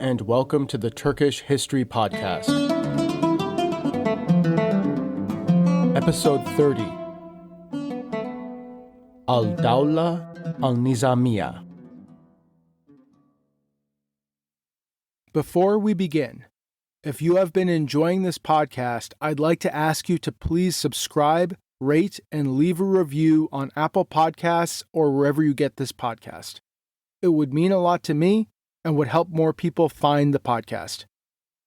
and welcome to the Turkish History Podcast. Episode 30. Al-Dawla Al-Nizamiyya. Before we begin, if you have been enjoying this podcast, I'd like to ask you to please subscribe, rate, and leave a review on Apple Podcasts or wherever you get this podcast. It would mean a lot to me and would help more people find the podcast.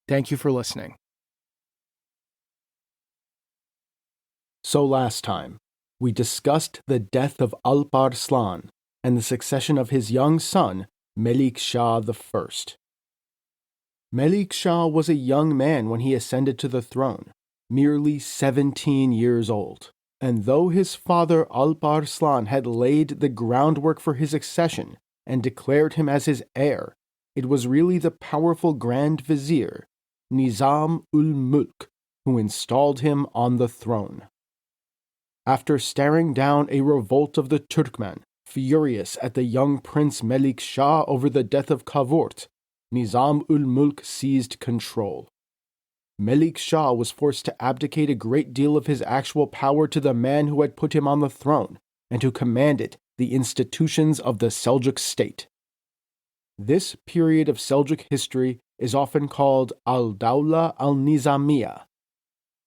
Thank you for listening. So last time, we discussed the death of Alp Arslan and the succession of his young son, Melik Shah I. Melik Shah was a young man when he ascended to the throne, merely 17 years old. And though his father Alp Arslan had laid the groundwork for his accession and declared him as his heir, it was really the powerful Grand Vizier, Nizam ul-Mulk, who installed him on the throne. After staring down a revolt of the Turkmen, furious at the young Prince Melik Shah over the death of Kavort, Nizam ul-Mulk seized control. Melik Shah was forced to abdicate a great deal of his actual power to the man who had put him on the throne, and who commanded the institutions of the Seljuk state. This period of Seljuk history is often called Al-Dawla Al-Nizamiyya,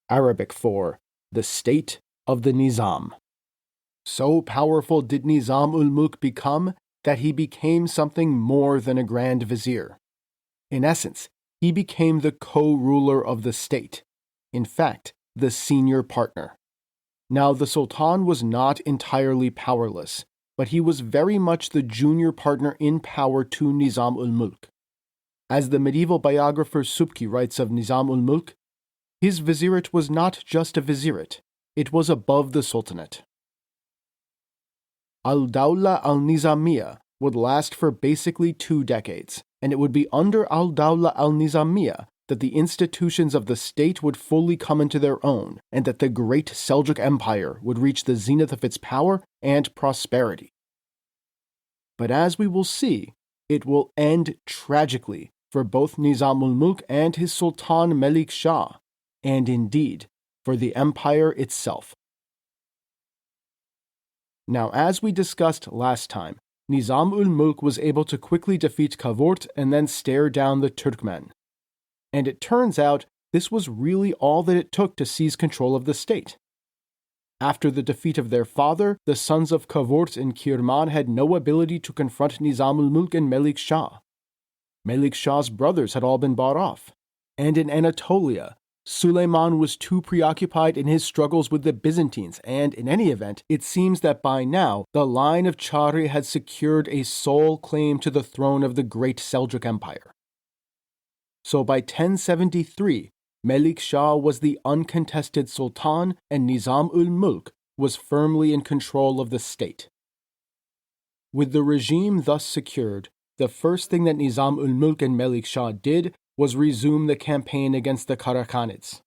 Arabic for the state of the Nizam. So powerful did Nizam ul-Mulk become that he became something more than a grand vizier. In essence, he became the co-ruler of the state, in fact, the senior partner. Now, the Sultan was not entirely powerless, but he was very much the junior partner in power to Nizam ul-Mulk. As the medieval biographer Subki writes of Nizam ul-Mulk, his vizierate was not just a vizierate, it was above the sultanate. Al-Dawla Al-Nizamiyya would last for basically 2 decades, and it would be under Al-Dawla Al-Nizamiyya that the institutions of the state would fully come into their own, and that the great Seljuk Empire would reach the zenith of its power and prosperity. But as we will see, it will end tragically for both Nizam ul-Mulk and his Sultan Melik Shah, and indeed, for the empire itself. Now, as we discussed last time, Nizam ul-Mulk was able to quickly defeat Kavort and then stare down the Turkmen. And it turns out this was really all that it took to seize control of the state. After the defeat of their father, the sons of Kavort and Kirman had no ability to confront Nizam ul-Mulk and Melik Shah. Melik Shah's brothers had all been bought off. And in Anatolia, Suleiman was too preoccupied in his struggles with the Byzantines, and in any event, it seems that by now, the line of Chari had secured a sole claim to the throne of the great Seljuk Empire. So by 1073, Melik Shah was the uncontested sultan, and Nizam ul-Mulk was firmly in control of the state. With the regime thus secured, the first thing that Nizam ul-Mulk and Melik Shah did was resume the campaign against the Karakhanids.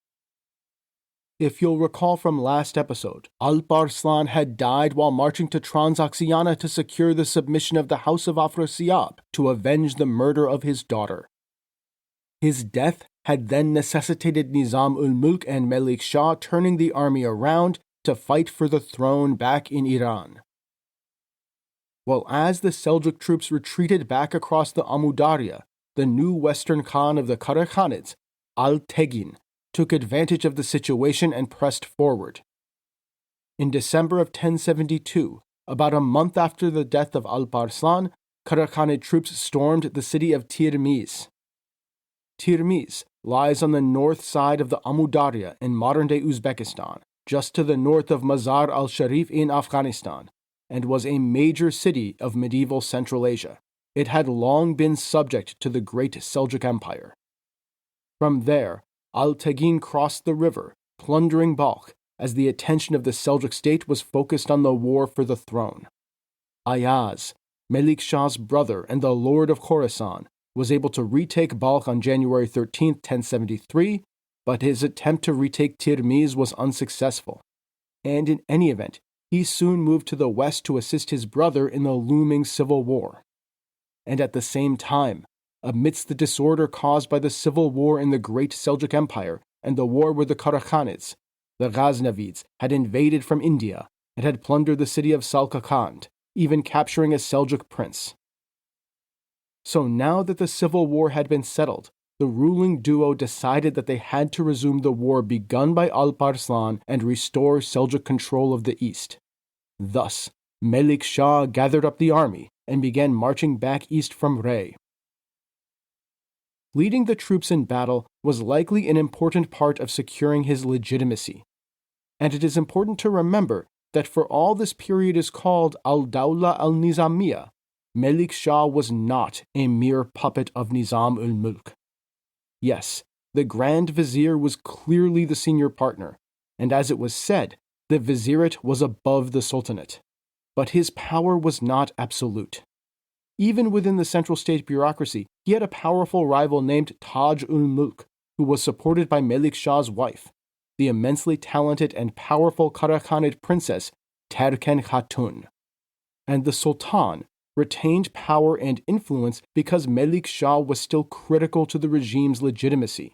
If you'll recall from last episode, Alp Arslan had died while marching to Transoxiana to secure the submission of the House of Afrasiyab to avenge the murder of his daughter. His death had then necessitated Nizam ul-Mulk and Melik Shah turning the army around to fight for the throne back in Iran. Well, as the Seljuk troops retreated back across the Amudarya, the new Western Khan of the Karakhanids, Al-Tegin, took advantage of the situation and pressed forward. In December of 1072, about a month after the death of Alp Arslan, Karakhanid troops stormed the city of Tirmiz. Tirmiz lies on the north side of the Amudarya in modern-day Uzbekistan, just to the north of Mazar al-Sharif in Afghanistan, and was a major city of medieval Central Asia. It had long been subject to the great Seljuk Empire. From there, Al-Tegin crossed the river, plundering Balkh, as the attention of the Seljuk state was focused on the war for the throne. Ayaz, Melik Shah's brother and the Lord of Khorasan, was able to retake Balkh on January 13, 1073, but his attempt to retake Tirmiz was unsuccessful. And in any event, he soon moved to the west to assist his brother in the looming civil war. And at the same time, amidst the disorder caused by the civil war in the Great Seljuk Empire and the war with the Karakhanids, the Ghaznavids had invaded from India and had plundered the city of Salkakand, even capturing a Seljuk prince. So now that the civil war had been settled, the ruling duo decided that they had to resume the war begun by Alparslan and restore Seljuk control of the east. Thus, Melik Shah gathered up the army and began marching back east from Rey. Leading the troops in battle was likely an important part of securing his legitimacy. And it is important to remember that for all this period is called Al-Dawla Al-Nizamiyya, Melik Shah was not a mere puppet of Nizam ul-Mulk. Yes, the Grand Vizier was clearly the senior partner, and as it was said, the vizierate was above the sultanate. But his power was not absolute. Even within the central state bureaucracy, he had a powerful rival named Taj ul-Mulk, who was supported by Melik Shah's wife, the immensely talented and powerful Karakhanid princess Terken Khatun. And the Sultan retained power and influence because Melik Shah was still critical to the regime's legitimacy.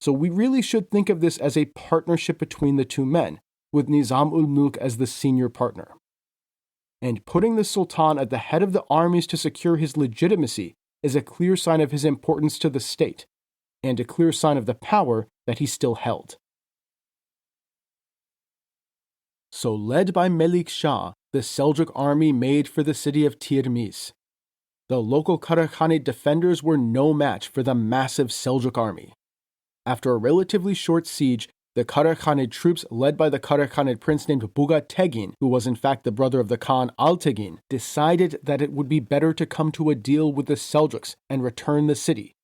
So we really should think of this as a partnership between the two men, with Nizam ul-Mulk as the senior partner. And putting the Sultan at the head of the armies to secure his legitimacy is a clear sign of his importance to the state, and a clear sign of the power that he still held. So led by Melik Shah, the Seljuk army made for the city of Tirmiz. The local Karakhanid defenders were no match for the massive Seljuk army. After a relatively short siege, the Karakhanid troops led by the Karakhanid prince named Buga-Tegin, who was in fact the brother of the Khan Altegin, decided that it would be better to come to a deal with the Seljuks and return the city,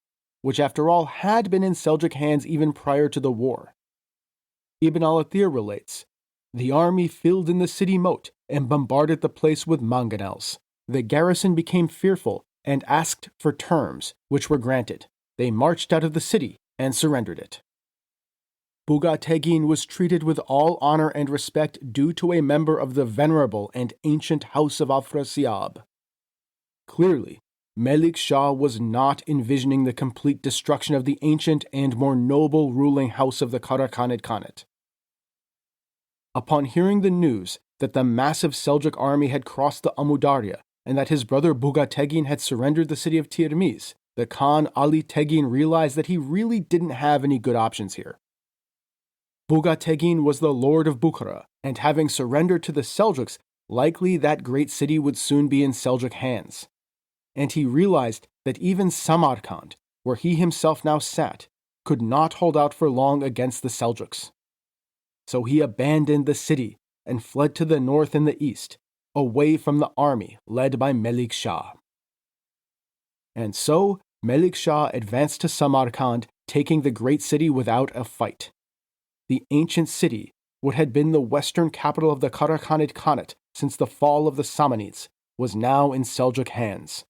which after all had been in Seljuk hands even prior to the war. Ibn al-Athir relates, "The army filled in the city moat and bombarded the place with mangonels. The garrison became fearful and asked for terms, which were granted. They marched out of the city and surrendered it." Buga-Tegin was treated with all honor and respect due to a member of the venerable and ancient house of Afrasiab. Clearly, Melik Shah was not envisioning the complete destruction of the ancient and more noble ruling house of the Karakhanid Khanate. Upon hearing the news that the massive Seljuk army had crossed the Amudarya and that his brother Buga-Tegin had surrendered the city of Tirmiz, the Khan Ali Tegin realized that he really didn't have any good options here. Buga-Tegin was the lord of Bukhara, and having surrendered to the Seljuks, likely that great city would soon be in Seljuk hands. And he realized that even Samarkand, where he himself now sat, could not hold out for long against the Seljuks. So he abandoned the city and fled to the north and the east, away from the army led by Melik Shah. And so Melik Shah advanced to Samarkand, taking the great city without a fight. The ancient city, what had been the western capital of the Karakhanid Khanate since the fall of the Samanids, was now in Seljuk hands.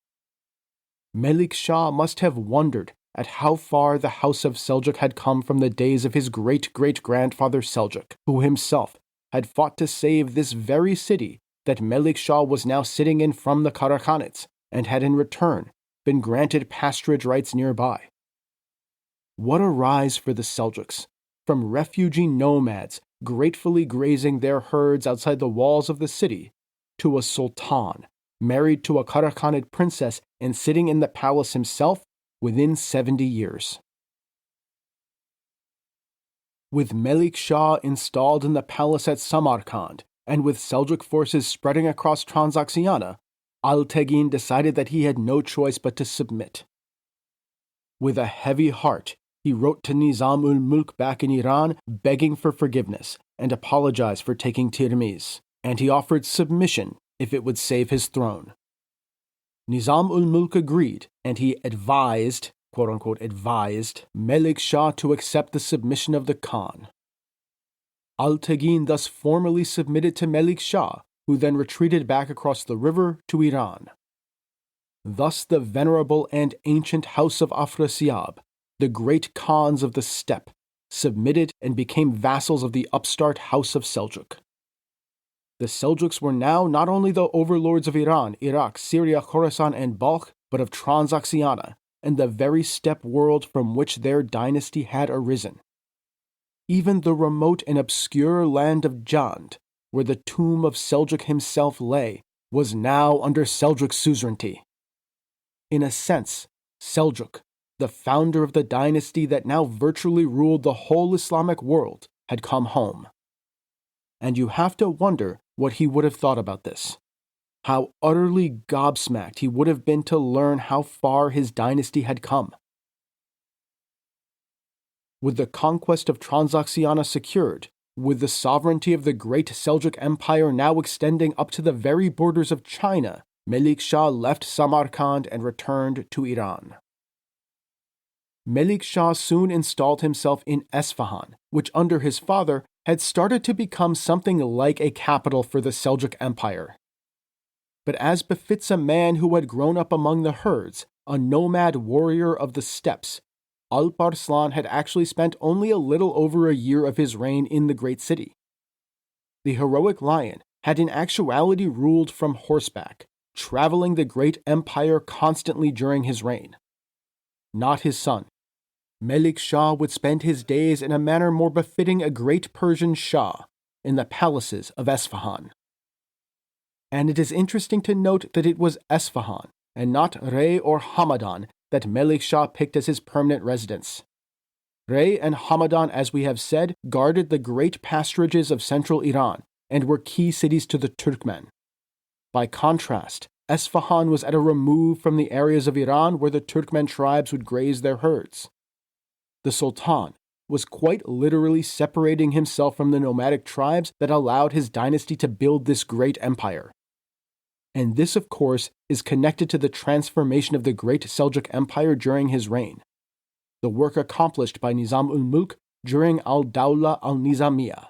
Melik Shah must have wondered at how far the house of Seljuk had come from the days of his great-great-grandfather Seljuk, who himself had fought to save this very city that Melik Shah was now sitting in from the Karakhanids, and had in return been granted pasturage rights nearby. What a rise for the Seljuks, from refugee nomads gratefully grazing their herds outside the walls of the city, to a sultan married to a Karakhanid princess and sitting in the palace himself within 70 years. With Melik Shah installed in the palace at Samarkand, and with Seljuk forces spreading across Transoxiana, Altegin decided that he had no choice but to submit. With a heavy heart, he wrote to Nizam ul-Mulk back in Iran begging for forgiveness and apologized for taking Tirmiz, and he offered submission if it would save his throne. Nizam ul-Mulk agreed, and he advised, quote-unquote advised, Melik Shah to accept the submission of the Khan. Altegin thus formally submitted to Melik Shah, who then retreated back across the river to Iran. Thus the venerable and ancient house of Afrasiab, the great Khans of the steppe, submitted and became vassals of the upstart house of Seljuk. The Seljuks were now not only the overlords of Iran, Iraq, Syria, Khorasan, and Balkh, but of Transoxiana, and the very steppe world from which their dynasty had arisen. Even the remote and obscure land of Jand, where the tomb of Seljuk himself lay, was now under Seljuk suzerainty. In a sense, Seljuk, the founder of the dynasty that now virtually ruled the whole Islamic world, had come home. And you have to wonder what he would have thought about this. How utterly gobsmacked he would have been to learn how far his dynasty had come. With the conquest of Transoxiana secured, with the sovereignty of the great Seljuk Empire now extending up to the very borders of China, Melik Shah left Samarkand and returned to Iran. Melik Shah soon installed himself in Esfahan, which under his father had started to become something like a capital for the Seljuk Empire. But as befits a man who had grown up among the herds, a nomad warrior of the steppes, Alp-Arslan had actually spent only a little over a year of his reign in the great city. The heroic lion had in actuality ruled from horseback, traveling the great empire constantly during his reign. Not his son. Melik Shah would spend his days in a manner more befitting a great Persian Shah, in the palaces of Esfahan. And it is interesting to note that it was Esfahan, and not Rey or Hamadan, that Melik Shah picked as his permanent residence. Rey and Hamadan, as we have said, guarded the great pasturages of central Iran and were key cities to the Turkmen. By contrast, Esfahan was at a remove from the areas of Iran where the Turkmen tribes would graze their herds. The Sultan was quite literally separating himself from the nomadic tribes that allowed his dynasty to build this great empire. And this, of course, is connected to the transformation of the great Seljuk Empire during his reign, the work accomplished by Nizam ul-Mulk during Al-Dawla Al-Nizamiyya.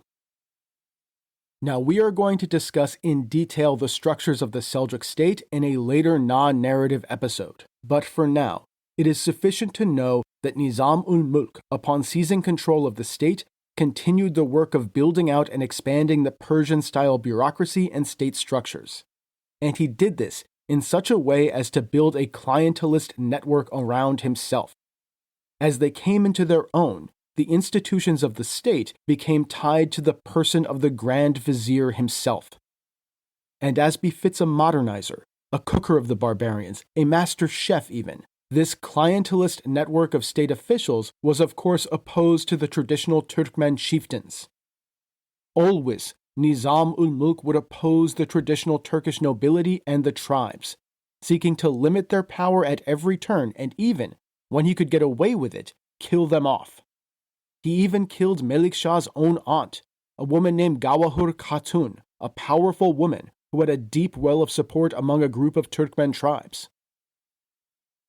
Now we are going to discuss in detail the structures of the Seljuk state in a later non-narrative episode, but for now, it is sufficient to know that Nizam ul-Mulk, upon seizing control of the state, continued the work of building out and expanding the Persian-style bureaucracy and state structures. And he did this in such a way as to build a clientelist network around himself. As they came into their own, the institutions of the state became tied to the person of the Grand Vizier himself. And as befits a modernizer, a cooker of the barbarians, a master chef even, this clientelist network of state officials was of course opposed to the traditional Turkmen chieftains. Always, Nizam ul-Mulk would oppose the traditional Turkish nobility and the tribes, seeking to limit their power at every turn and even, when he could get away with it, kill them off. He even killed Melik Shah's own aunt, a woman named Gawahur Khatun, a powerful woman who had a deep well of support among a group of Turkmen tribes.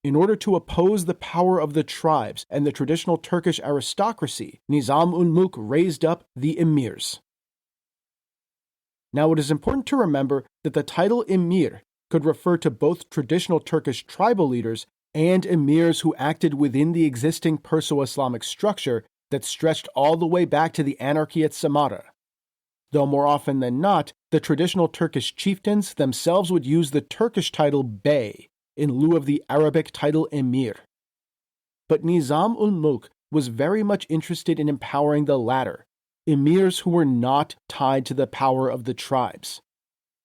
In order to oppose the power of the tribes and the traditional Turkish aristocracy, Nizam ul-Mulk raised up the emirs. Now, it is important to remember that the title emir could refer to both traditional Turkish tribal leaders and emirs who acted within the existing Perso-Islamic structure that stretched all the way back to the anarchy at Samarra. Though more often than not, the traditional Turkish chieftains themselves would use the Turkish title bey in lieu of the Arabic title emir. But Nizam ul-Mulk was very much interested in empowering the latter, emirs who were not tied to the power of the tribes.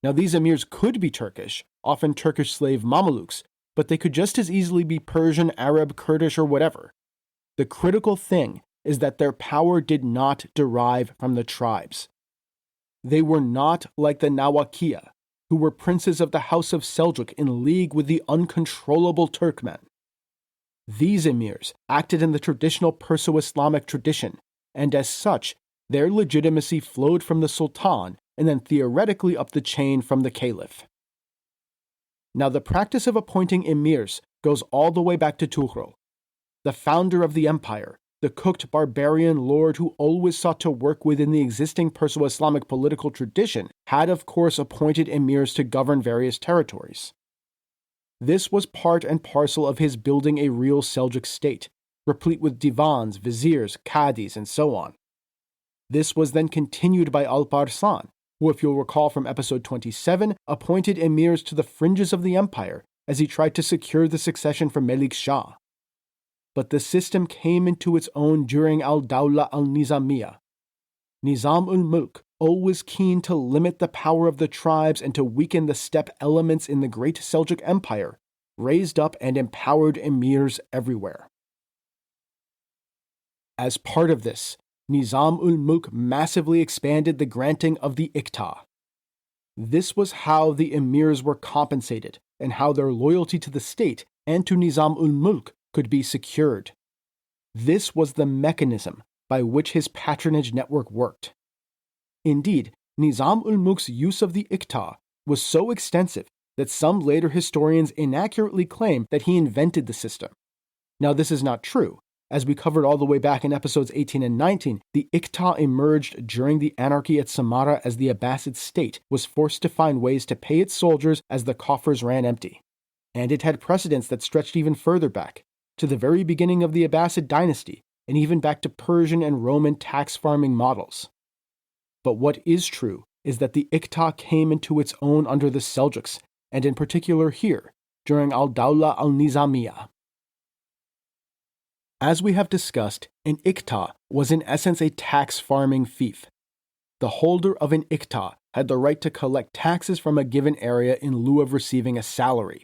Now, these emirs could be Turkish, often Turkish slave Mamelukes, but they could just as easily be Persian, Arab, Kurdish, or whatever. The critical thing is that their power did not derive from the tribes. They were not like the Nawakiya, who were princes of the House of Seljuk in league with the uncontrollable Turkmen. These emirs acted in the traditional Perso-Islamic tradition, and as such, their legitimacy flowed from the Sultan and then theoretically up the chain from the Caliph. Now, the practice of appointing emirs goes all the way back to Tughral, the founder of the empire, the cooked barbarian lord who always sought to work within the existing Perso-Islamic political tradition, had of course appointed emirs to govern various territories. This was part and parcel of his building a real Seljuk state, replete with divans, viziers, qadis, and so on. This was then continued by Alp-Arslan, who, if you'll recall from episode 27, appointed emirs to the fringes of the empire as he tried to secure the succession for Melik Shah. but the system came into its own during Al-Dawla Al-Nizamiyya. Nizam ul-Mulk, always keen to limit the power of the tribes and to weaken the steppe elements in the great Seljuk Empire, raised up and empowered emirs everywhere. As part of this, Nizam ul-Mulk massively expanded the granting of the iqta. This was how the emirs were compensated and how their loyalty to the state and to Nizam ul-Mulk could be secured. This was the mechanism by which his patronage network worked. Indeed, Nizam ul-Mulk's use of the iqta was so extensive that some later historians inaccurately claim that he invented the system. Now, this is not true. As we covered all the way back in episodes 18 and 19, the iqta emerged during the anarchy at Samarra as the Abbasid state was forced to find ways to pay its soldiers as the coffers ran empty. And it had precedents that stretched even further back, to the very beginning of the Abbasid dynasty, and even back to Persian and Roman tax farming models. But what is true is that the iqta came into its own under the Seljuks, and in particular here, during Al-Dawla Al-Nizamiyya. As we have discussed, an iqta was in essence a tax farming fief. The holder of an iqta had the right to collect taxes from a given area in lieu of receiving a salary.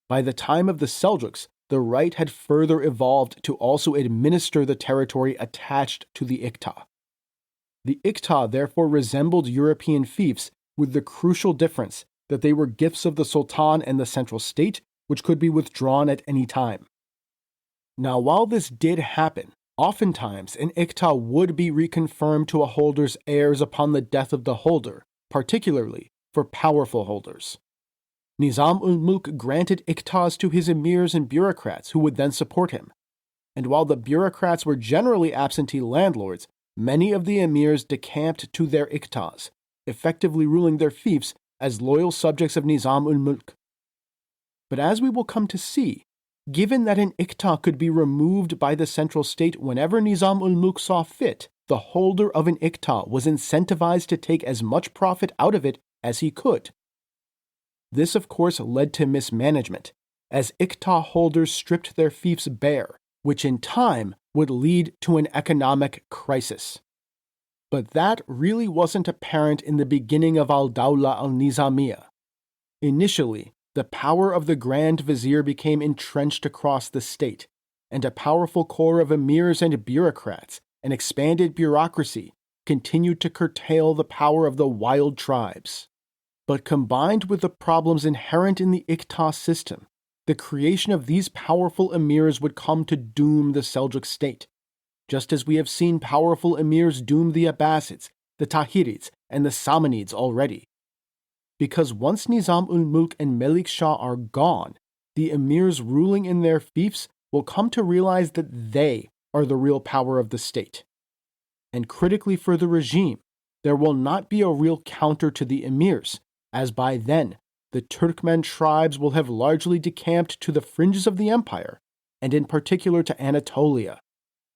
By the time of the Seljuks, the right had further evolved to also administer the territory attached to the iqta. The iqta therefore resembled European fiefs with the crucial difference that they were gifts of the sultan and the central state, which could be withdrawn at any time. Now, while this did happen, oftentimes an iqta would be reconfirmed to a holder's heirs upon the death of the holder, particularly for powerful holders. Nizam ul-Mulk granted iqtas to his emirs and bureaucrats who would then support him. And while the bureaucrats were generally absentee landlords, many of the emirs decamped to their iqtas, effectively ruling their fiefs as loyal subjects of Nizam ul-Mulk. But as we will come to see, given that an iqta could be removed by the central state whenever Nizam ul-Mulk saw fit, the holder of an iqta was incentivized to take as much profit out of it as he could. This, of course, led to mismanagement, as iqta holders stripped their fiefs bare, which in time would lead to an economic crisis. But that really wasn't apparent in the beginning of Al-Dawla Al-Nizamiyya. Initially, the power of the Grand Vizier became entrenched across the state, and a powerful core of emirs and bureaucrats, an expanded bureaucracy, continued to curtail the power of the wild tribes. But combined with the problems inherent in the iqta system, the creation of these powerful emirs would come to doom the Seljuk state, just as we have seen powerful emirs doom the Abbasids, the Tahirids, and the Samanids already. Because once Nizam ul-Mulk and Melik Shah are gone, the emirs ruling in their fiefs will come to realize that they are the real power of the state. And critically for the regime, there will not be a real counter to the emirs, as by then, the Turkmen tribes will have largely decamped to the fringes of the empire, and in particular to Anatolia,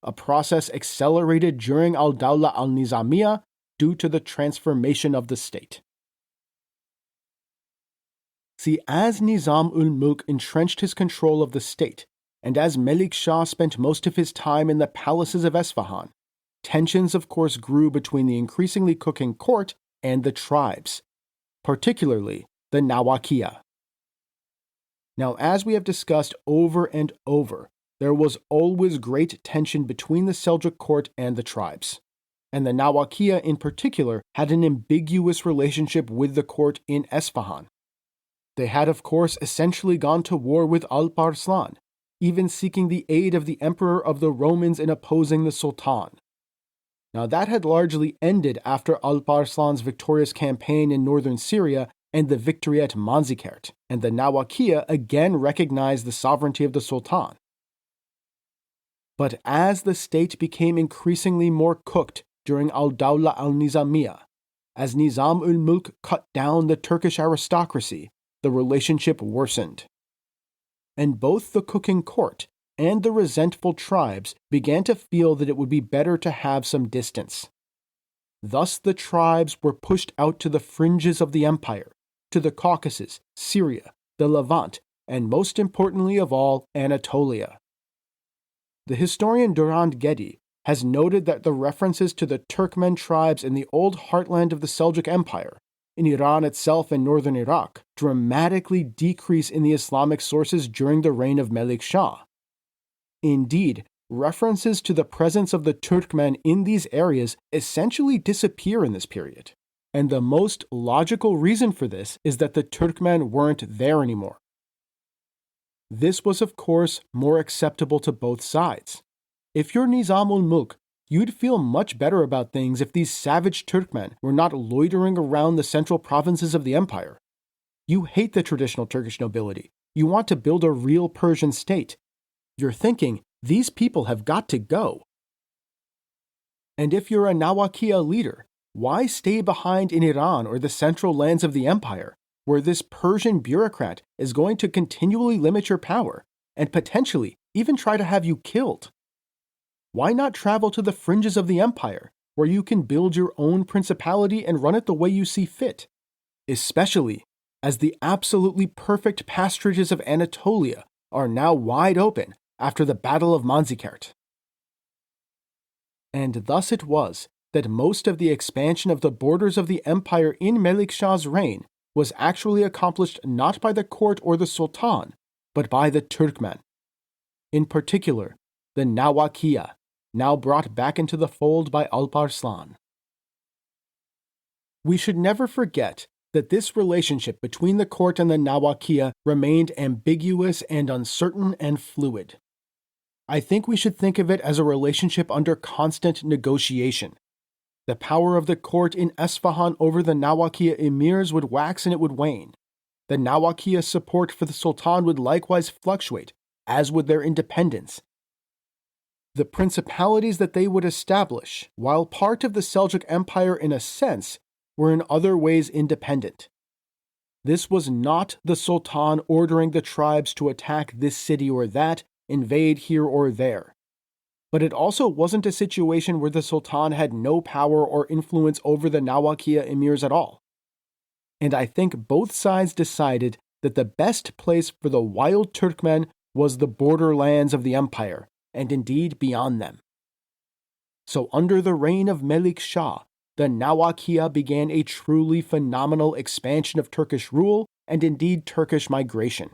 a process accelerated during Al-Dawla Al-Nizamiyya due to the transformation of the state. See, as Nizam ul-Mulk entrenched his control of the state, and as Melik Shah spent most of his time in the palaces of Esfahan, tensions of course grew between the increasingly cooking court and the tribes, particularly the Nawakiya. Now, as we have discussed over and over, there was always great tension between the Seljuk court and the tribes, and the Nawakiya in particular had an ambiguous relationship with the court in Esfahan. They had, of course, essentially gone to war with Alp Arslan, even seeking the aid of the emperor of the Romans in opposing the sultan. Now, that had largely ended after Alp Arslan's victorious campaign in northern Syria and the victory at Manzikert, and the Nawakiya again recognized the sovereignty of the sultan. But as the state became increasingly more cooked during Al-Dawla Al-Nizamiyya, as Nizam ul-Mulk cut down the Turkish aristocracy, the relationship worsened. And both the cooking court and the resentful tribes began to feel that it would be better to have some distance. Thus the tribes were pushed out to the fringes of the empire, to the Caucasus, Syria, the Levant, and most importantly of all, Anatolia. The historian Durand Gedi has noted that the references to the Turkmen tribes in the old heartland of the Seljuk Empire, in Iran itself and northern Iraq, dramatically decrease in the Islamic sources during the reign of Melik Shah. Indeed, references to the presence of the Turkmen in these areas essentially disappear in this period. And the most logical reason for this is that the Turkmen weren't there anymore. This was, of course, more acceptable to both sides. If you're Nizam ul-Mulk, you'd feel much better about things if these savage Turkmen were not loitering around the central provinces of the empire. You hate the traditional Turkish nobility. You want to build a real Persian state. You're thinking, these people have got to go. And if you're a Nawakiya leader, why stay behind in Iran or the central lands of the empire, where this Persian bureaucrat is going to continually limit your power and potentially even try to have you killed? Why not travel to the fringes of the empire, where you can build your own principality and run it the way you see fit? Especially as the absolutely perfect pasturages of Anatolia are now wide open after the Battle of Manzikert. And thus it was that most of the expansion of the borders of the empire in Melik Shah's reign was actually accomplished not by the court or the sultan, but by the Turkmen. In particular, the Nawakiya, now brought back into the fold by Alparslan. We should never forget that this relationship between the court and the Nawakiya remained ambiguous and uncertain and fluid. I think we should think of it as a relationship under constant negotiation. The power of the court in Esfahan over the Nawakiya emirs would wax and it would wane. The Nawakiya support for the sultan would likewise fluctuate, as would their independence. The principalities that they would establish, while part of the Seljuk Empire in a sense, were in other ways independent. This was not the sultan ordering the tribes to attack this city or that, invade here or there. But it also wasn't a situation where the sultan had no power or influence over the Nawakiya emirs at all. And I think both sides decided that the best place for the wild Turkmen was the borderlands of the empire, and indeed beyond them. So under the reign of Melik Shah, the Nawakiya began a truly phenomenal expansion of Turkish rule and indeed Turkish migration.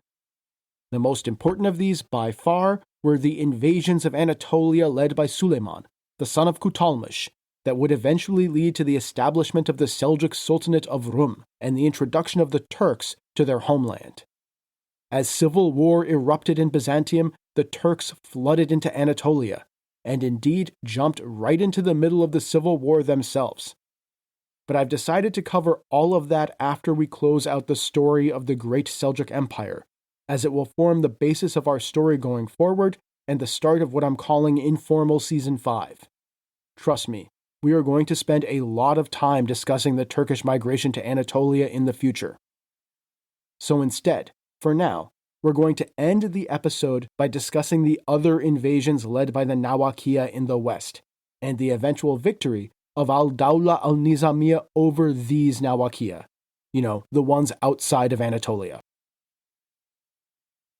The most important of these, by far, were the invasions of Anatolia led by Suleiman, the son of Kutalmish, that would eventually lead to the establishment of the Seljuk Sultanate of Rum and the introduction of the Turks to their homeland. As civil war erupted in Byzantium, the Turks flooded into Anatolia, and indeed jumped right into the middle of the civil war themselves. But I've decided to cover all of that after we close out the story of the Great Seljuk Empire, as it will form the basis of our story going forward and the start of what I'm calling Informal Season 5. Trust me, we are going to spend a lot of time discussing the Turkish migration to Anatolia in the future. So instead, for now, we're going to end the episode by discussing the other invasions led by the Nawakiya in the west, and the eventual victory of Al-Dawla Al-Nizamiyya over these Nawakiya, the ones outside of Anatolia.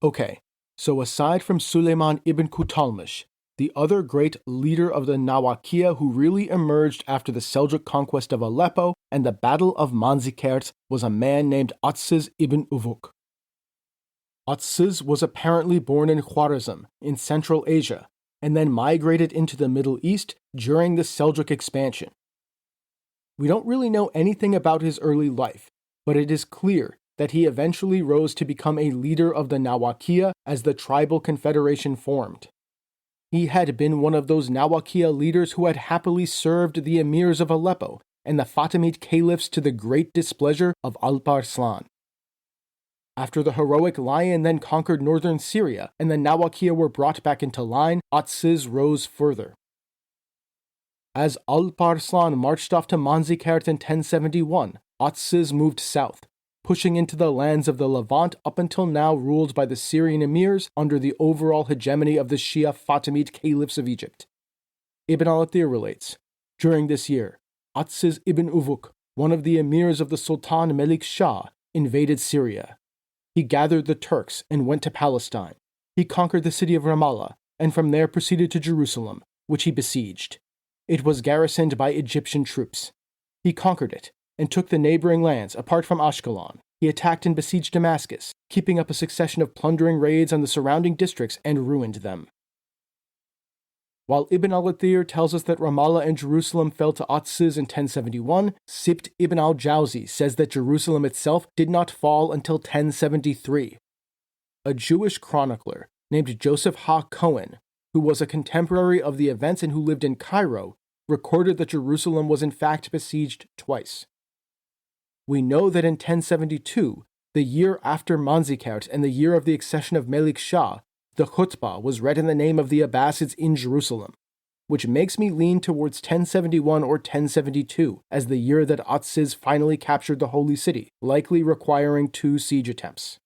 Okay, so aside from Suleiman ibn Kutalmish, the other great leader of the Nawakiya who really emerged after the Seljuk conquest of Aleppo and the Battle of Manzikert was a man named Atsiz ibn Uvuk. Atsiz was apparently born in Khwarezm, in Central Asia, and then migrated into the Middle East during the Seljuk expansion. We don't really know anything about his early life, but it is clear that he eventually rose to become a leader of the Nawakiya as the tribal confederation formed. He had been one of those Nawakiya leaders who had happily served the emirs of Aleppo and the Fatimid caliphs to the great displeasure of Alparslan. After the heroic lion then conquered northern Syria and the Nawakiya were brought back into line, Atsiz rose further. As Alparslan marched off to Manzikert in 1071, Atsiz moved south, pushing into the lands of the Levant up until now ruled by the Syrian emirs under the overall hegemony of the Shia Fatimid caliphs of Egypt. Ibn al-Athir relates, during this year, Atsiz ibn Uvuk, one of the emirs of the Sultan Melik Shah, invaded Syria. He gathered the Turks and went to Palestine. He conquered the city of Ramallah, and from there proceeded to Jerusalem, which he besieged. It was garrisoned by Egyptian troops. He conquered it, and took the neighboring lands apart from Ashkelon. He attacked and besieged Damascus, keeping up a succession of plundering raids on the surrounding districts and ruined them. While Ibn al-Athir tells us that Ramallah and Jerusalem fell to Atsiz in 1071, Sibt ibn al-Jawzi says that Jerusalem itself did not fall until 1073. A Jewish chronicler named Joseph Ha Cohen, who was a contemporary of the events and who lived in Cairo, recorded that Jerusalem was in fact besieged twice. We know that in 1072, the year after Manzikert and the year of the accession of Melik Shah, the khutbah was read in the name of the Abbasids in Jerusalem, which makes me lean towards 1071 or 1072 as the year that Atsiz finally captured the Holy City, likely requiring 2 siege attempts.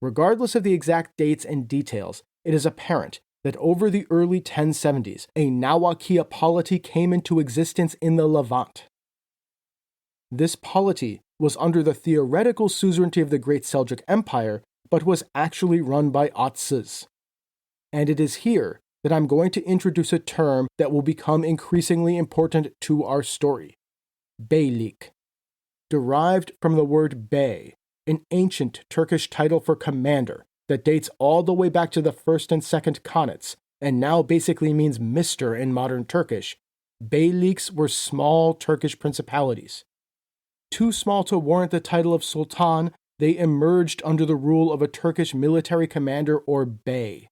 Regardless of the exact dates and details, it is apparent that over the early 1070s, a Nawakiya polity came into existence in the Levant. This polity was under the theoretical suzerainty of the Great Seljuk Empire, but was actually run by Atsiz. And it is here that I'm going to introduce a term that will become increasingly important to our story: beylik, derived from the word bey, an ancient Turkish title for commander that dates all the way back to the first and second Khanates, and now basically means Mr. in modern Turkish. Beyliks were small Turkish principalities. Too small to warrant the title of sultan, they emerged under the rule of a Turkish military commander or bey.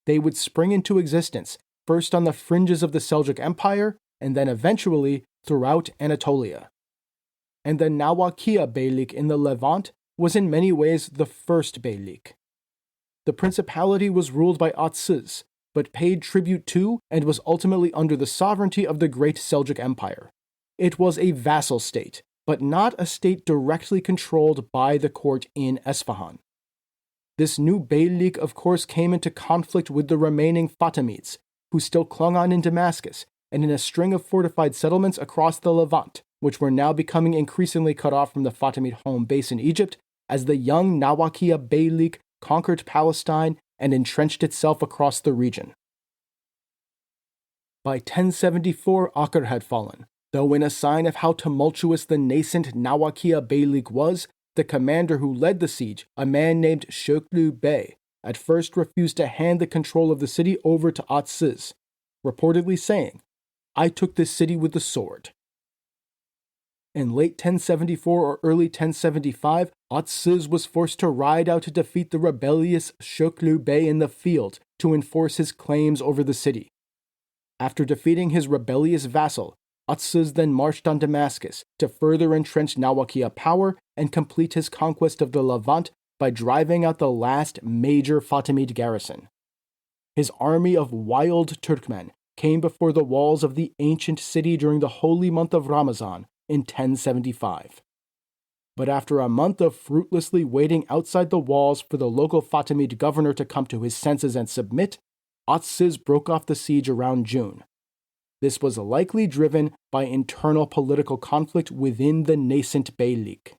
They would spring into existence, first on the fringes of the Seljuk Empire, and then eventually throughout Anatolia. And the Nawakiya Beylik in the Levant was in many ways the first Beylik. The principality was ruled by Atsiz, but paid tribute to and was ultimately under the sovereignty of the Great Seljuk Empire. It was a vassal state, but not a state directly controlled by the court in Esfahan. This new Beylik, of course, came into conflict with the remaining Fatimids, who still clung on in Damascus, and in a string of fortified settlements across the Levant, which were now becoming increasingly cut off from the Fatimid home base in Egypt, as the young Nawakiya Beylik conquered Palestine and entrenched itself across the region. By 1074, Acre had fallen, though in a sign of how tumultuous the nascent Nawakiya Beylik was, the commander who led the siege, a man named Shoklu Bey, at first refused to hand the control of the city over to Atsiz, reportedly saying, "I took this city with the sword." In late 1074 or early 1075, Atsiz was forced to ride out to defeat the rebellious Shoklu Bey in the field to enforce his claims over the city. After defeating his rebellious vassal, Atsiz then marched on Damascus to further entrench Nawakiya power and complete his conquest of the Levant by driving out the last major Fatimid garrison. His army of wild Turkmen came before the walls of the ancient city during the holy month of Ramazan in 1075. But after a month of fruitlessly waiting outside the walls for the local Fatimid governor to come to his senses and submit, Atsiz broke off the siege around June. This was likely driven by internal political conflict within the nascent Beylik.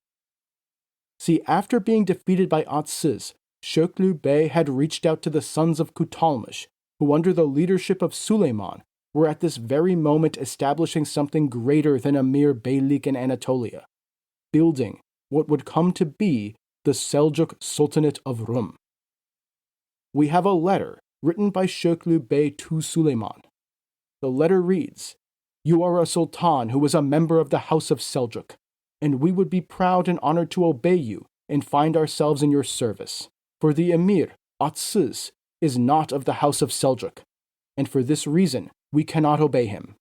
See, after being defeated by Atsiz, Shoklu Bey had reached out to the sons of Kutalmish, who under the leadership of Suleiman were at this very moment establishing something greater than a mere Beylik in Anatolia, building what would come to be the Seljuk Sultanate of Rum. We have a letter written by Shoklu Bey to Suleiman. The letter reads, "You are a sultan who is a member of the House of Seljuk, and we would be proud and honored to obey you and find ourselves in your service. For the emir, Atsiz, is not of the House of Seljuk, and for this reason we cannot obey him."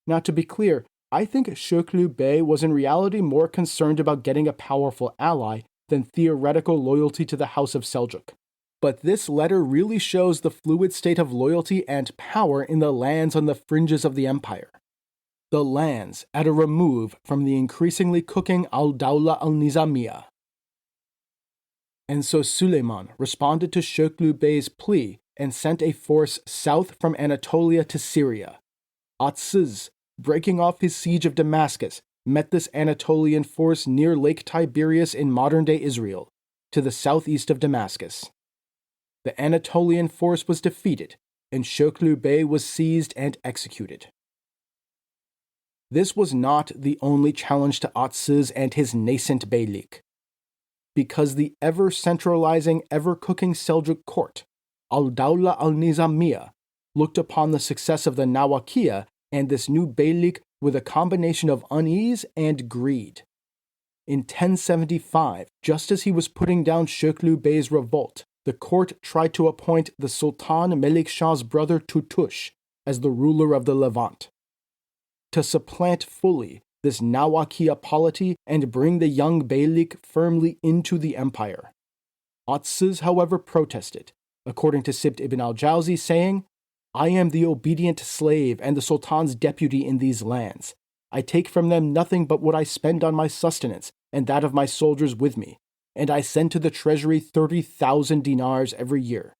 Now, to be clear, I think Shoklu Bey was in reality more concerned about getting a powerful ally than theoretical loyalty to the House of Seljuk. But this letter really shows the fluid state of loyalty and power in the lands on the fringes of the empire. The lands at a remove from the increasingly cooking Al-Dawla Al-Nizamiyya. And so Suleiman responded to Shoklu Bey's plea and sent a force south from Anatolia to Syria. Atsiz, breaking off his siege of Damascus, met this Anatolian force near Lake Tiberias in modern-day Israel, to the southeast of Damascus. the Anatolian force was defeated, and Şöklü Bey was seized and executed. This was not the only challenge to Atsız and his nascent beylik, because the ever-centralizing, ever-cooking Seljuk court, Al-Dawla Al-Nizamiyya, looked upon the success of the Nawakiya and this new beylik with a combination of unease and greed. In 1075, just as he was putting down Şöklü Bey's revolt, the court tried to appoint the Sultan Melik Shah's brother Tutush as the ruler of the Levant, to supplant fully this Nawakiya polity and bring the young beylik firmly into the empire. Atsız, however, protested, according to Sibt ibn al-Jawzi, saying, "I am the obedient slave and the Sultan's deputy in these lands. I take from them nothing but what I spend on my sustenance and that of my soldiers with me, and I send to the treasury 30,000 dinars every year."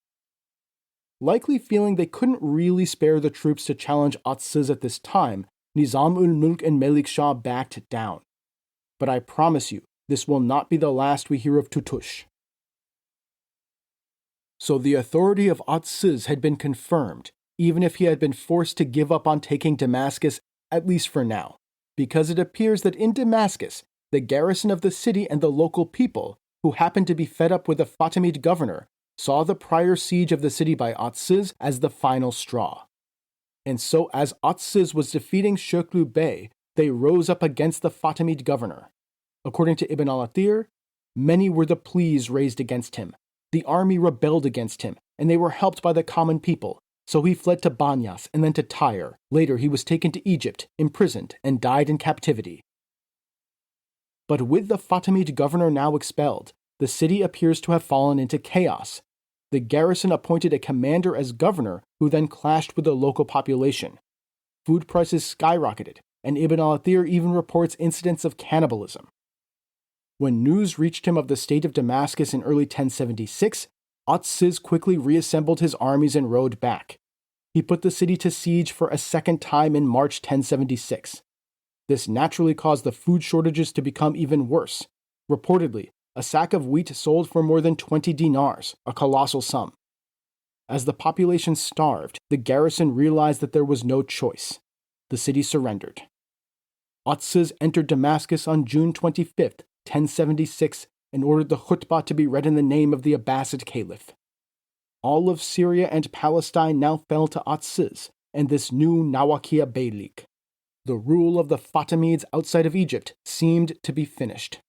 Likely feeling they couldn't really spare the troops to challenge Atsız at this time, Nizam ul-Mulk and Melik Shah backed down. But I promise you, this will not be the last we hear of Tutush. So the authority of Atsız had been confirmed, even if he had been forced to give up on taking Damascus, at least for now, because it appears that in Damascus, the garrison of the city and the local people, who happened to be fed up with the Fatimid governor, saw the prior siege of the city by Atsız as the final straw. And so as Atsız was defeating Şöklü Bey, they rose up against the Fatimid governor. According to Ibn al-Athir, many were the pleas raised against him. The army rebelled against him, and they were helped by the common people. So he fled to Banyas and then to Tyre. Later he was taken to Egypt, imprisoned, and died in captivity. But with the Fatimid governor now expelled, the city appears to have fallen into chaos. The garrison appointed a commander as governor who then clashed with the local population. Food prices skyrocketed, and Ibn al-Athir even reports incidents of cannibalism. When news reached him of the state of Damascus in early 1076, Atsız quickly reassembled his armies and rode back. He put the city to siege for a second time in March 1076. This naturally caused the food shortages to become even worse. Reportedly, a sack of wheat sold for more than 20 dinars, a colossal sum. As the population starved, the garrison realized that there was no choice. The city surrendered. Atsız entered Damascus on June 25, 1076, and ordered the khutbah to be read in the name of the Abbasid Caliph. All of Syria and Palestine now fell to Atsız and this new Nawakiya beylik. The rule of the Fatimids outside of Egypt seemed to be finished.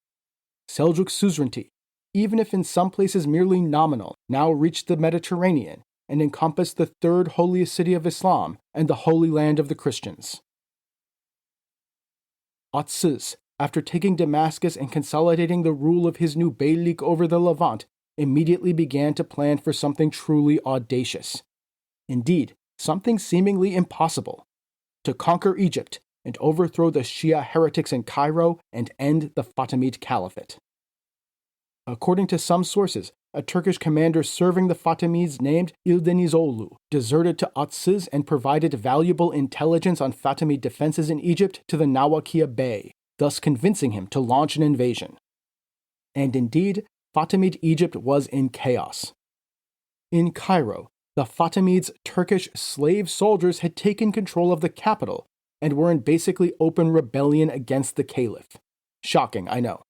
Seljuk suzerainty, even if in some places merely nominal, now reached the Mediterranean and encompassed the third holiest city of Islam and the holy land of the Christians. Atsız, after taking Damascus and consolidating the rule of his new beylik over the Levant, immediately began to plan for something truly audacious. Indeed, something seemingly impossible: to conquer Egypt and overthrow the Shia heretics in Cairo and end the Fatimid Caliphate. According to some sources, a Turkish commander serving the Fatimids named İldenizoğlu deserted to Atsız and provided valuable intelligence on Fatimid defenses in Egypt to the Nawakiya Bey, thus convincing him to launch an invasion. And indeed, Fatimid Egypt was in chaos. In Cairo, the Fatimids' Turkish slave soldiers had taken control of the capital and were in basically open rebellion against the caliph. Shocking, I know.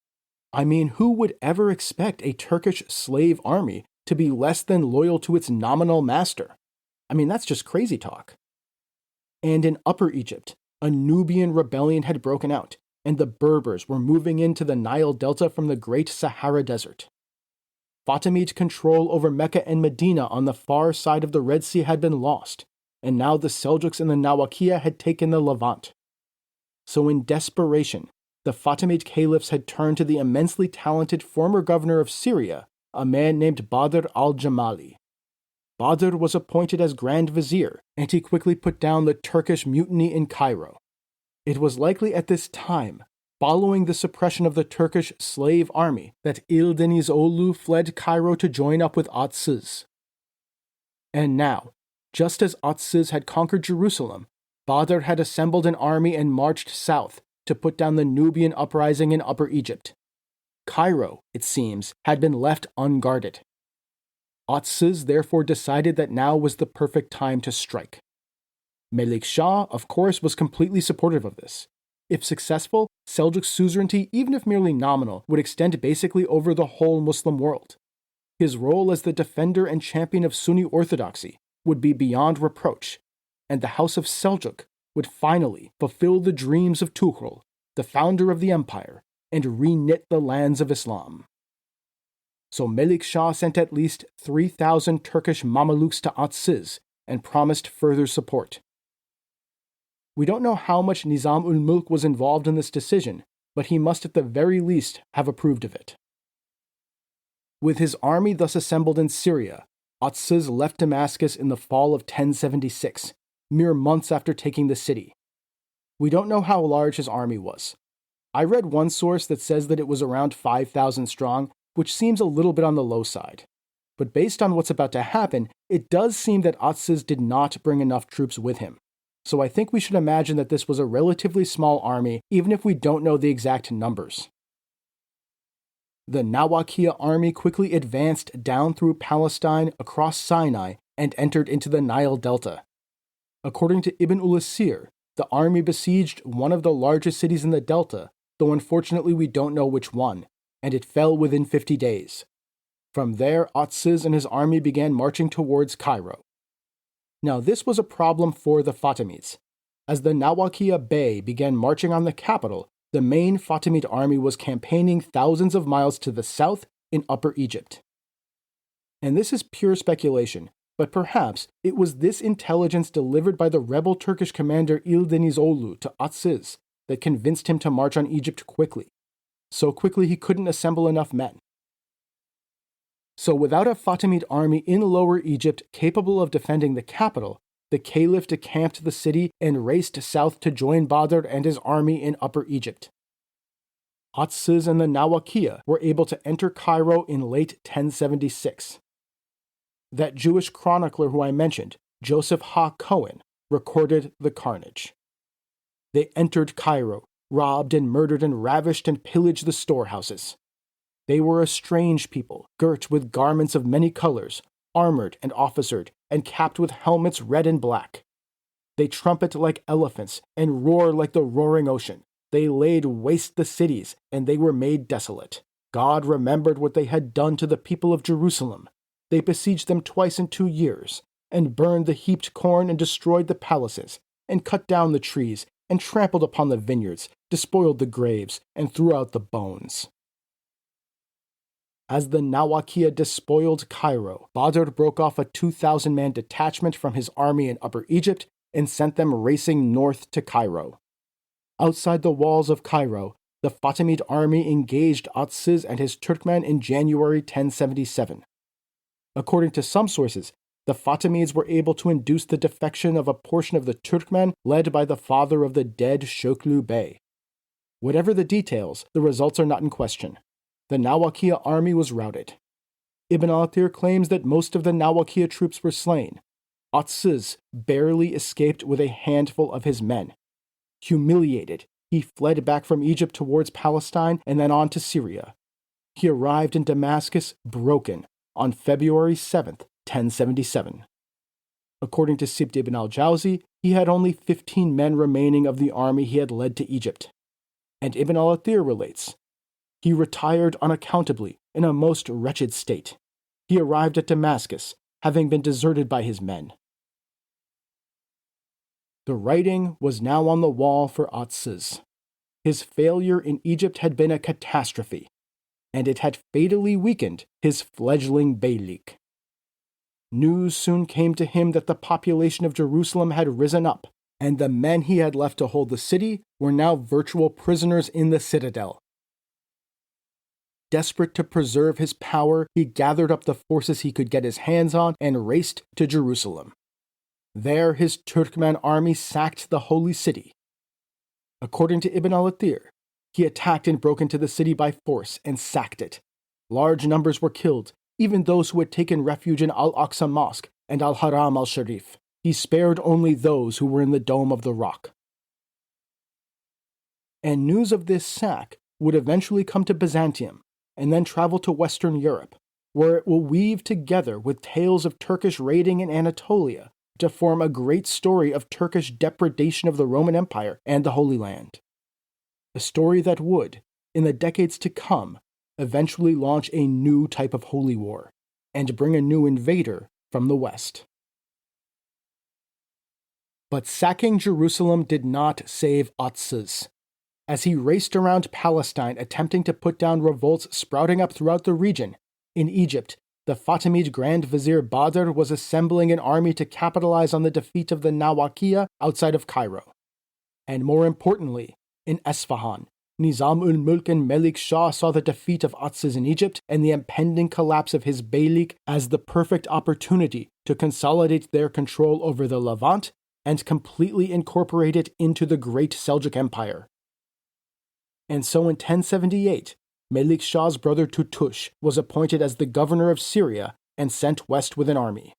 I mean, who would ever expect a Turkish slave army to be less than loyal to its nominal master? I mean, that's just crazy talk. And in Upper Egypt, a Nubian rebellion had broken out, and the Berbers were moving into the Nile Delta from the Great Sahara Desert. Fatimid control over Mecca and Medina on the far side of the Red Sea had been lost, and now the Seljuks and the Nawakiya had taken the Levant. So in desperation, the Fatimid caliphs had turned to the immensely talented former governor of Syria, a man named Badr al-Jamali. Badr was appointed as Grand Vizier, and he quickly put down the Turkish mutiny in Cairo. It was likely at this time, following the suppression of the Turkish slave army, that İldenizoğlu fled Cairo to join up with Atsız. And now, just as Atsız had conquered Jerusalem, Badr had assembled an army and marched south to put down the Nubian uprising in Upper Egypt. Cairo, it seems, had been left unguarded. Atsiz therefore decided that now was the perfect time to strike. Melik Shah, of course, was completely supportive of this. If successful, Seljuk's suzerainty, even if merely nominal, would extend basically over the whole Muslim world. His role as the defender and champion of Sunni orthodoxy would be beyond reproach, and the House of Seljuk would finally fulfill the dreams of Tughral, the founder of the empire, and reknit the lands of Islam. So Melik Shah sent at least 3,000 Turkish Mamelukes to Atsiz and promised further support. We don't know how much Nizam ul-Mulk was involved in this decision, but he must at the very least have approved of it. With his army thus assembled in Syria, Atsiz left Damascus in the fall of 1076, mere months after taking the city. We don't know how large his army was. I read one source that says that it was around 5,000 strong, which seems a little bit on the low side. But based on what's about to happen, it does seem that Atsiz did not bring enough troops with him. So I think we should imagine that this was a relatively small army, even if we don't know the exact numbers. The Nawakiya army quickly advanced down through Palestine, across Sinai, and entered into the Nile Delta. According to Ibn al-Asir, the army besieged one of the largest cities in the Delta, though unfortunately we don't know which one, and it fell within 50 days. From there, Atsiz and his army began marching towards Cairo. Now this was a problem for the Fatimids. As the Nawakiya Bey began marching on the capital, the main Fatimid army was campaigning thousands of miles to the south in Upper Egypt. And this is pure speculation, but perhaps it was this intelligence delivered by the rebel Turkish commander İldenizoğlu to Atsiz that convinced him to march on Egypt quickly. So quickly he couldn't assemble enough men. So without a Fatimid army in Lower Egypt capable of defending the capital, the caliph decamped the city and raced south to join Badr and his army in Upper Egypt. Atsiz and the Nawakiya were able to enter Cairo in late 1076. That Jewish chronicler who I mentioned, Joseph Ha Cohen, recorded the carnage. They entered Cairo, robbed and murdered and ravished and pillaged the storehouses. They were a strange people, girt with garments of many colors, armored and officered, and capped with helmets red and black. They trumpet like elephants and roar like the roaring ocean. They laid waste the cities, and they were made desolate. God remembered what they had done to the people of Jerusalem. They besieged them twice in 2 years, and burned the heaped corn and destroyed the palaces, and cut down the trees, and trampled upon the vineyards, despoiled the graves, and threw out the bones. As the Nawakiya despoiled Cairo, Badr broke off a 2,000-man detachment from his army in Upper Egypt and sent them racing north to Cairo. Outside the walls of Cairo, the Fatimid army engaged Atsiz and his Turkmen in January 1077. According to some sources, the Fatimids were able to induce the defection of a portion of the Turkmen led by the father of the dead Shoklu Bey. Whatever the details, the results are not in question. The Nawakiya army was routed. Ibn al-Athir claims that most of the Nawakiya troops were slain. Atsiz barely escaped with a handful of his men. Humiliated, he fled back from Egypt towards Palestine and then on to Syria. He arrived in Damascus broken on February 7th, 1077. According to Sibt ibn al-Jawzi, he had only 15 men remaining of the army he had led to Egypt. And Ibn al-Athir relates, he retired unaccountably in a most wretched state. He arrived at Damascus, having been deserted by his men. The writing was now on the wall for Atsiz. His failure in Egypt had been a catastrophe, and it had fatally weakened his fledgling beylik. News soon came to him that the population of Jerusalem had risen up, and the men he had left to hold the city were now virtual prisoners in the citadel. Desperate to preserve his power, he gathered up the forces he could get his hands on and raced to Jerusalem. There his Turkmen army sacked the holy city. According to Ibn al-Athir, he attacked and broke into the city by force and sacked it. Large numbers were killed, even those who had taken refuge in Al-Aqsa Mosque and Al-Haram al-Sharif. He spared only those who were in the Dome of the Rock. And news of this sack would eventually come to Byzantium, and then travel to Western Europe, where it will weave together with tales of Turkish raiding in Anatolia to form a great story of Turkish depredation of the Roman Empire and the Holy Land. A story that would, in the decades to come, eventually launch a new type of holy war and bring a new invader from the west. But sacking Jerusalem did not save Atsız. As he raced around Palestine attempting to put down revolts sprouting up throughout the region, in Egypt, the Fatimid Grand Vizier Badr was assembling an army to capitalize on the defeat of the Nawakiya outside of Cairo. And more importantly, in Esfahan, Nizam ul-Mulk and Melik Shah saw the defeat of Atsız in Egypt and the impending collapse of his beylik as the perfect opportunity to consolidate their control over the Levant and completely incorporate it into the great Seljuk Empire. And so in 1078, Melik Shah's brother Tutush was appointed as the governor of Syria and sent west with an army.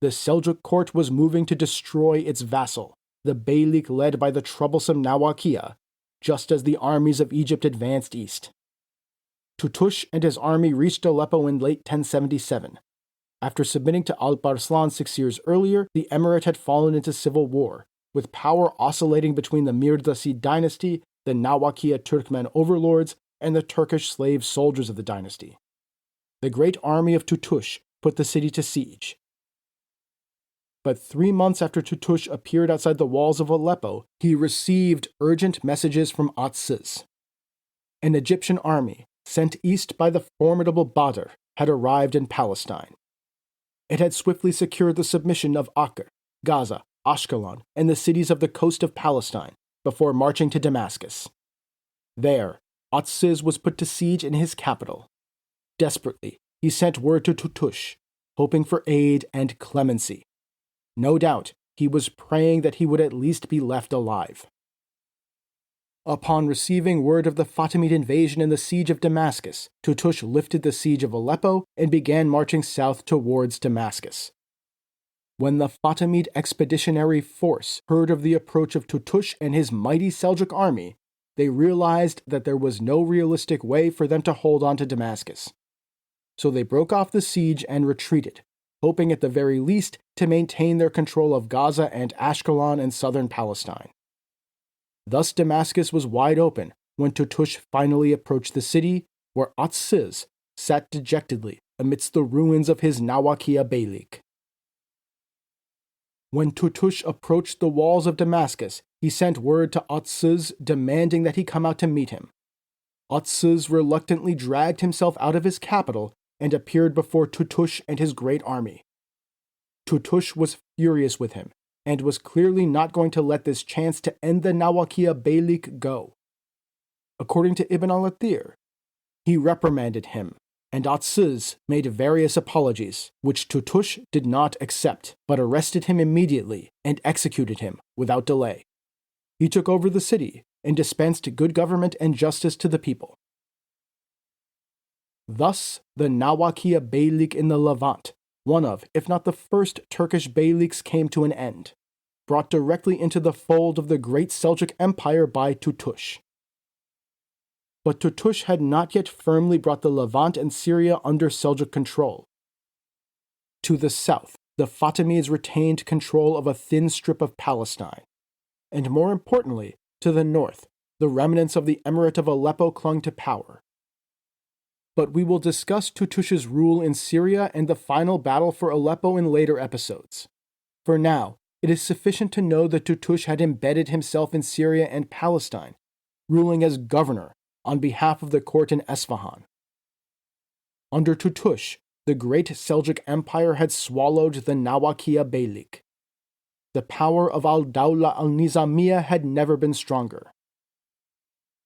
The Seljuk court was moving to destroy its vassal, the beylik led by the troublesome Nawakiya, just as the armies of Egypt advanced east. Tutush and his army reached Aleppo in late 1077. After submitting to Alparslan 6 years earlier, the emirate had fallen into civil war, with power oscillating between the Mirdasi dynasty, the Nawakiya Turkmen overlords, and the Turkish slave soldiers of the dynasty. The great army of Tutush put the city to siege. But 3 months after Tutush appeared outside the walls of Aleppo, he received urgent messages from Atsız. An Egyptian army, sent east by the formidable Badr, had arrived in Palestine. It had swiftly secured the submission of Acre, Gaza, Ashkelon, and the cities of the coast of Palestine before marching to Damascus. There, Atsız was put to siege in his capital. Desperately, he sent word to Tutush, hoping for aid and clemency. No doubt, he was praying that he would at least be left alive. Upon receiving word of the Fatimid invasion and the siege of Damascus, Tutush lifted the siege of Aleppo and began marching south towards Damascus. When the Fatimid expeditionary force heard of the approach of Tutush and his mighty Seljuk army, they realized that there was no realistic way for them to hold on to Damascus. So they broke off the siege and retreated, hoping at the very least to maintain their control of Gaza and Ashkelon in southern Palestine. Thus Damascus was wide open when Tutush finally approached the city, where Atsız sat dejectedly amidst the ruins of his Nawakiya beylik. When Tutush approached the walls of Damascus, he sent word to Atsız demanding that he come out to meet him. Atsız reluctantly dragged himself out of his capital and appeared before Tutush and his great army. Tutush was furious with him, and was clearly not going to let this chance to end the Nawakiya beylik go. According to Ibn al-Athir, he reprimanded him, and Atsız made various apologies, which Tutush did not accept, but arrested him immediately and executed him without delay. He took over the city and dispensed good government and justice to the people. Thus, the Nawakiya beylik in the Levant, one of, if not the first Turkish beyliks, came to an end, brought directly into the fold of the great Seljuk Empire by Tutush. But Tutush had not yet firmly brought the Levant and Syria under Seljuk control. To the south, the Fatimids retained control of a thin strip of Palestine, and more importantly, to the north, the remnants of the Emirate of Aleppo clung to power. But we will discuss Tutush's rule in Syria and the final battle for Aleppo in later episodes. For now, it is sufficient to know that Tutush had embedded himself in Syria and Palestine, ruling as governor on behalf of the court in Esfahan. Under Tutush, the great Seljuk Empire had swallowed the Nawakiya beylik. The power of Al-Dawla Al-Nizamiyya had never been stronger.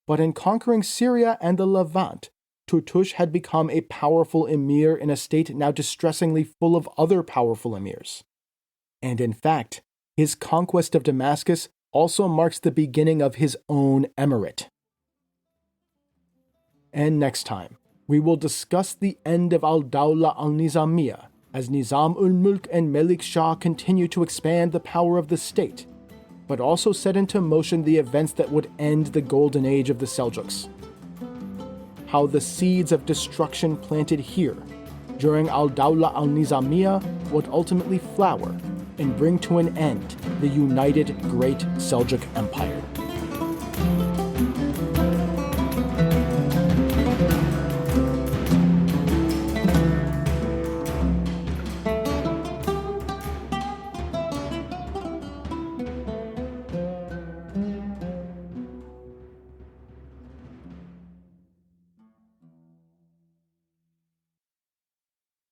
But in conquering Syria and the Levant, Tutush had become a powerful emir in a state now distressingly full of other powerful emirs. And in fact, his conquest of Damascus also marks the beginning of his own emirate. And next time, we will discuss the end of Al-Dawla Al-Nizamiyya as Nizam ul-Mulk and Melik Shah continue to expand the power of the state, but also set into motion the events that would end the golden age of the Seljuks. How the seeds of destruction planted here during Al-Dawla Al-Nizamiyya would ultimately flower and bring to an end the united Great Seljuk Empire.